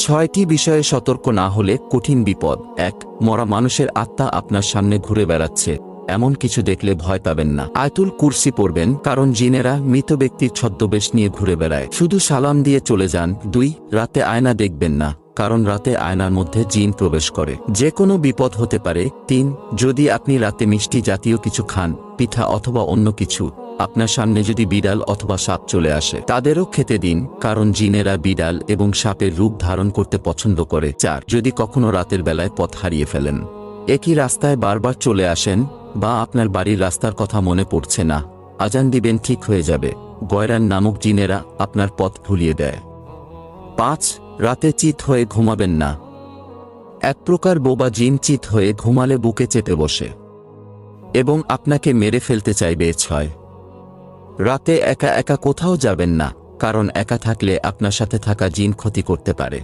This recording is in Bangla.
6টি বিষয়ে সতর্ক না হলে কঠিন বিপদ। 1. মরা মানুষের আত্মা আপনার সামনে ঘুরে বেড়াচ্ছে, এমন কিছু দেখলে ভয় পাবেন না। আয়াতুল কুরসি পড়বেন, কারণ জিনেরা মৃত ব্যক্তির ছদ্মবেশ নিয়ে ঘুরে বেড়ায়। শুধু সালাম দিয়ে চলে যান। 2. রাতে আয়না দেখবেন না, কারণ রাতে আয়নার মধ্যে জিন প্রবেশ করে, যে কোনো বিপদ হতে পারে। 3. যদি আপনি রাতে মিষ্টি জাতীয় কিছু খান, পিঠা অথবা অন্য কিছু, আপনার সামনে যদি বিড়াল অথবা সাপ চলে আসে, তাদেরও খেতে দিন, কারণ জিনেরা বিড়াল এবং সাপের রূপ ধারণ করতে পছন্দ করে। 4. যদি কখনো রাতের বেলায় পথ হারিয়ে ফেলেন, একই রাস্তায় বারবার চলে আসেন, বা আপনার বাড়ির রাস্তার কথা মনে পড়ছে না, আজান দিবেন, ঠিক হয়ে যাবে। গয়রান নামক জিনেরা আপনার পথ ভুলিয়ে দেয়। 5. রাতে চিত হয়ে ঘুমাবেন না। এক প্রকার বোবা জিন চিত হয়ে ঘুমালে বুকে চেপে বসে এবং আপনাকে মেরে ফেলতে চাইবে। 6. রাতে একা একা কোথাও যাবেন না, কারণ একা থাকলে আপনার সাথে থাকা জিন ক্ষতি করতে পারে।